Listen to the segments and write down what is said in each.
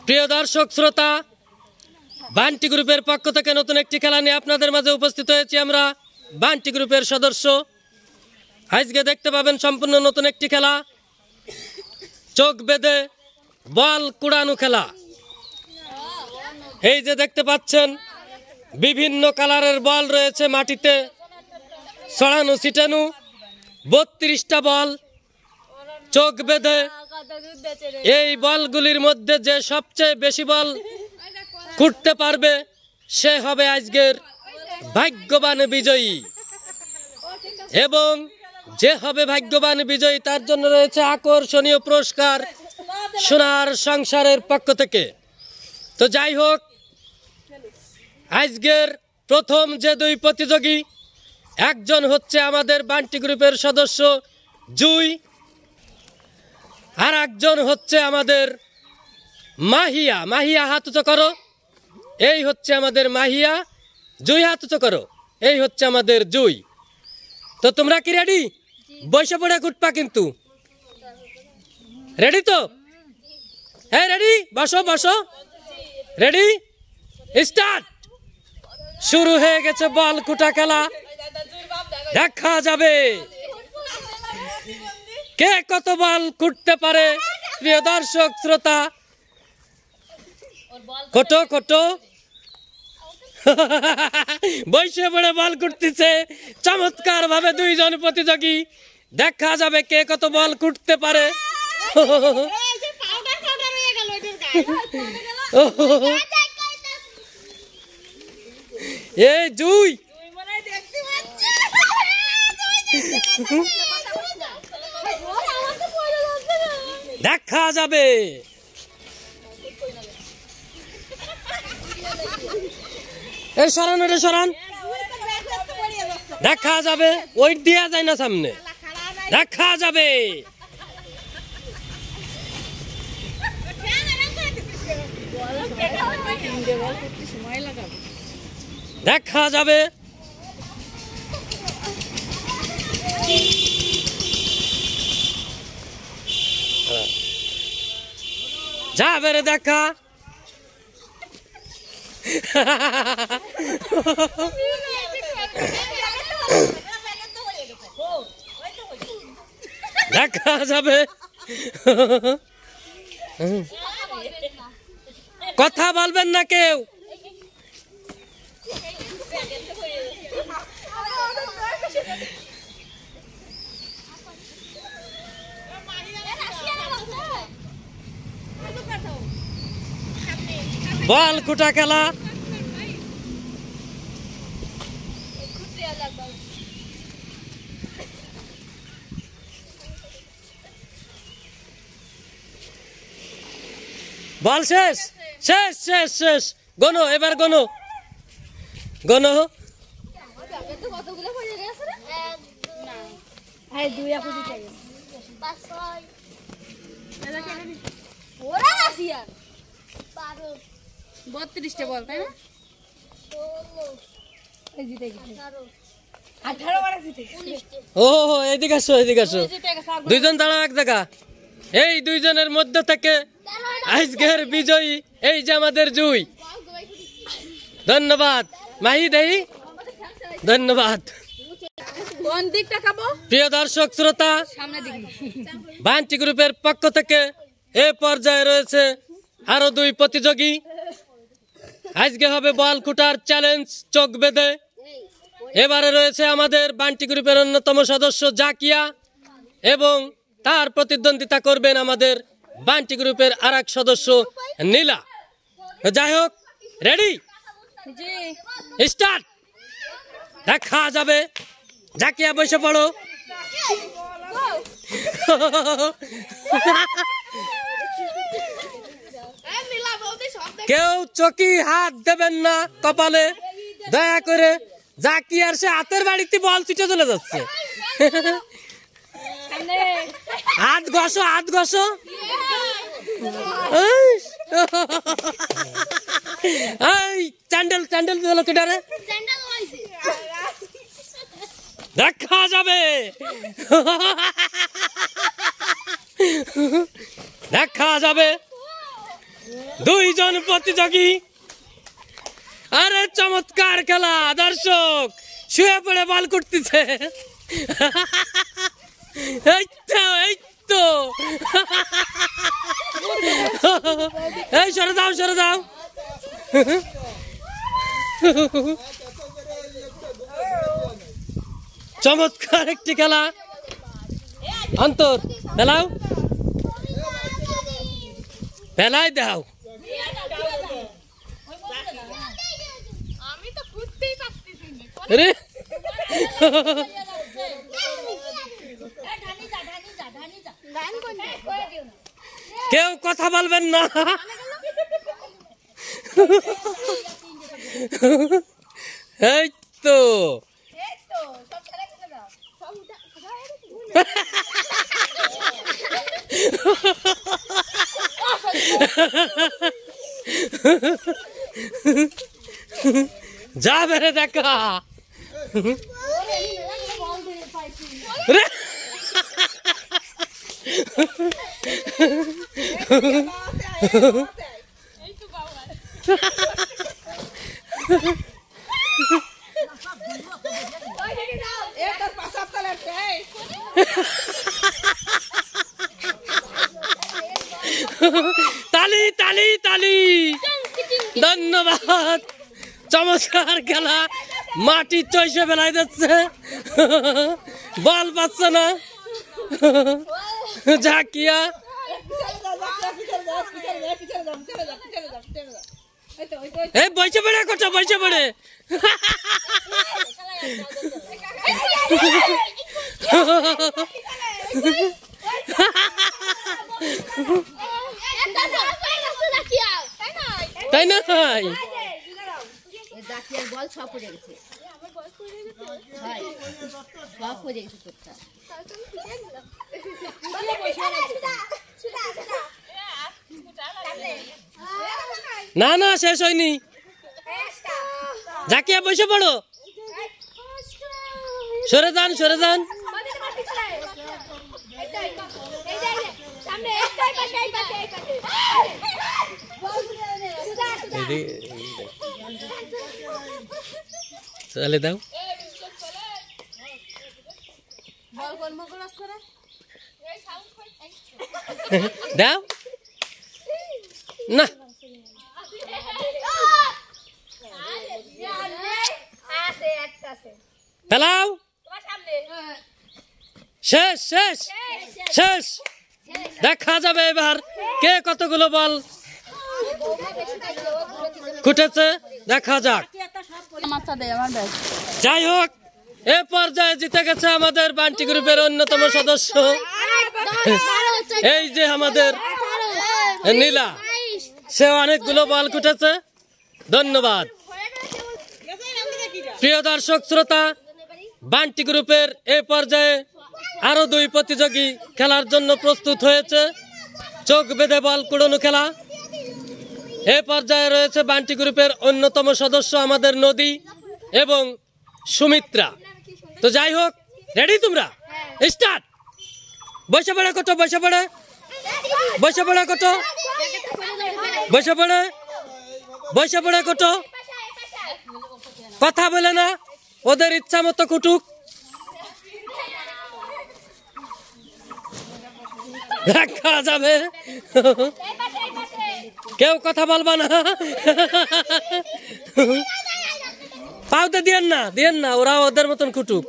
প্রিয় দর্শক শ্রোতা, বান্টি গ্রুপের পক্ষ থেকে নতুন একটি খেলা নিয়ে আপনাদের মাঝে উপস্থিত হয়েছি আমরা বান্টি গ্রুপের সদস্য। আজকে দেখতে পাবেন সম্পূর্ণ নতুন একটি খেলা, চোখ বেঁধে বল কুড়ানো খেলা। এই যে দেখতে পাচ্ছেন বিভিন্ন কালারের বল রয়েছে মাটিতে ছড়ানো ছিটানো, 32টা বল চোখ বেঁধে। এই বলগুলির মধ্যে যে সবচেয়ে বেশি বল কুড়তে পারবে সে হবে আজকের ভাগ্যবান বিজয়ী, এবং যে হবে ভাগ্যবান বিজয়ী তার জন্য রয়েছে আকর্ষণীয় পুরস্কার সোনার সংসারের পক্ষ থেকে। তো যাই হোক, আজকের প্রথম যে দুই প্রতিযোগী, একজন হচ্ছে আমাদের বান্টি গ্রুপের সদস্য জুই, আর একজন হচ্ছে আমাদের মাহিয়া। মাহিয়া হাত উঁচু করো, এই হচ্ছে আমাদের মাহিয়া। জুই হাত উঁচু করো, এই হচ্ছে আমাদের জুই। তো তোমরা কি রেডি? বসে পড়ে কুটপা কিন্তু, রেডি তো? হ্যাঁ রেডি, বসো বসো, রেডি স্টার্ট। শুরু হয়ে গেছে বল কুটা খেলা, দেখা যাবে কে কত বল কুটতে পারে। প্রিয় দর্শক শ্রোতা, কটো কটো বসে পড়ে বল কুটতেছে চমৎকার ভাবে দুইজন প্রতিযোগী। দেখা যাবে কে কত বল কুটতে পারে। এই জুই, দেখা যাবে এই সরান, এটা সরান, দেখা যাবে। ওই দেয়া যায় না সামনে, দেখা যাবে। দেখা যাবে যাবে রে, দেখা দেখা যাবে। কথা বলবেন না কেউ। বল কুটা খেলা, বল শেষ শেষ শেষ শেষ। গনো, এবার গনো, গনো। বল তাই না? ও এদিকে আসো, এদিকে আসো। দুইজন দাঁড়াও এক জায়গা। এই দুইজনের মধ্যে থেকে আজকের বিজয়ী এই যে আমাদের জুই। ধন্যবাদ মাহি দেই, ধন্যবাদ। প্রিয় দর্শক শ্রোতা, বান্টি গ্রুপের পক্ষ থেকে এ পর্যায়ে রয়েছে আরো দুই প্রতিযোগী। আজকে হবে বল কুটার চ্যালেঞ্জ চোখ বেঁধে। এবারে রয়েছে আমাদের বান্টি গ্রুপের অন্যতম সদস্য জাকিয়া, এবং তার প্রতিদ্বন্দ্বিতা করবেন আমাদের বান্টি গ্রুপের আর এক সদস্য নীলা। যাই হোক, রেডি স্টার্ট। দেখা যাবে। জাকিয়া বসে পড়ো। কেউ চকি হাত দেবেন না কপালে, দয়া করে। জাকিয়ার সে হাতের বাড়িতে বল ছুটে চলে যাচ্ছে। হাত ঘষো, হাত ঘষো। চ্যান্ডেল চ্যান্ডেল দিল কেটারে, দেখা যাবে। দেখা যাবে। দুইজন প্রতিযোগী। আরে চমৎকার খেলা, দর্শক শুয়ে পড়ে বল করতেছে। এই তো এই সরে যাও, সরে যাও। চমৎকার একটি খেলা। অন্তর ফেলাও, ফেলাই দাও। কেউ কথা বলবেন না। এই তো যা বেড়ে দেখা। তালি তালি তালি, ধন্যবাদ। চমৎকার খেলা, মাটি চইসে বেলায় যাচ্ছে, বল পাচ্ছে না ঝাঁকিয়া। এই বসে পড়ে কোটা, বসে পড়ে। তাই না? বল সব পড়ে গেছে, সব পড়ে গেছে। না না, শেষ হয়নি। জাকিয়া বসে পড়ো, সরে যান, সরে যান। চলে দাও। দাও না, ফেলাও। শেষ শেষ শেষ। দেখা যাবে এবার কে কতগুলো বল কুটেছে, দেখা যাক। যাই হোক, এ পর্যায়ে জিতে গেছে আমাদের বান্টি গ্রুপের অন্যতম সদস্য, এই যে আমাদের নীলা। সে অনেকগুলো বল কুটেছে, ধন্যবাদ। প্রিয় দর্শক শ্রোতা, বান্টি গ্রুপের এই পর্যায়ে আরো দুই প্রতিযোগী খেলার জন্য প্রস্তুত হয়েছে। চোখ বেঁধে বল কুড়ানো খেলা। এই পর্যায়ে রয়েছে বান্টি গ্রুপের অন্যতম সদস্য আমাদের নদী এবং সুমিত্রা। তো যাই হোক, রেডি তোমরা? স্টার্ট। বসে পড়ে কত, বসে পড়ে, বসে পড়ে কত, বসে পড়ে, বসে পড়ে কত। কথা বলে না, ওদের ইচ্ছা মতো কুটুক। দেখা যাবে, কেউ কথা বলবা না। পাউতে দিয়েন না, দিয়েন না, ওরা ওদের মতন কুটুক।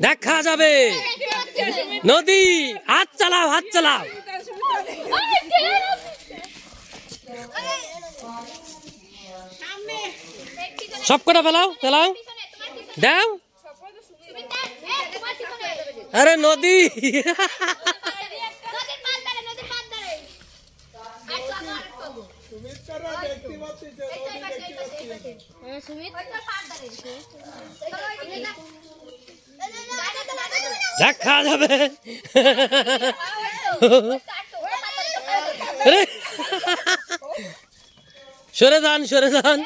দেখা যাবে। নদী, হাত চালাও, হাত চালাও। সব কটা ফেলাও, ফেলাও, দাও। আরে নদী, দেখা যাবে। সরে যান, সরে যান।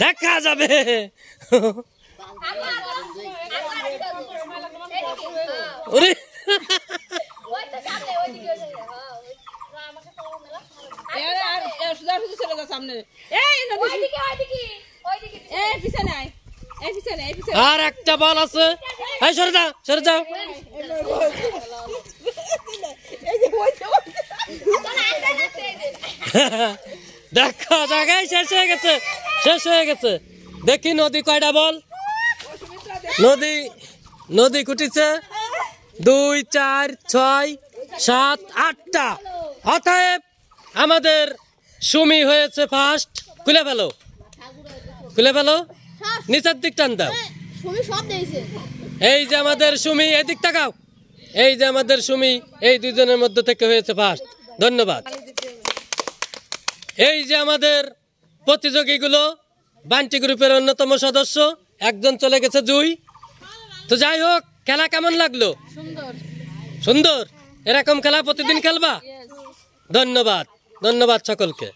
দেখা যাবে। ওরে সামনে এই ওইদিকে এই পিছনে আয় এই পিছনে আর একটা বল আছে এই সরে যাও দেখো জায়গায় শেষ হয়ে গেছে দেখি নদী কয়টা বল নদী কুটিছে 2 4 6 7 8টা অতএব আমাদের সুমি হয়েছে ফার্স্ট খুলে ফেলো নিচের দিক টান দাও এই যে আমাদের সুমি এদিক তাকাও এই যে আমাদের সুমি এই দুজনের মধ্যে থেকে হয়েছে ফার্স্ট ধন্যবাদ এই যে আমাদের প্রতিযোগীগুলো বান্টি গ্রুপের অন্যতম সদস্য একজন চলে গেছে জুই তো যাই হোক খেলা কেমন লাগলো সুন্দর এরকম খেলা প্রতিদিন খেলবা ধন্যবাদ সকলকে।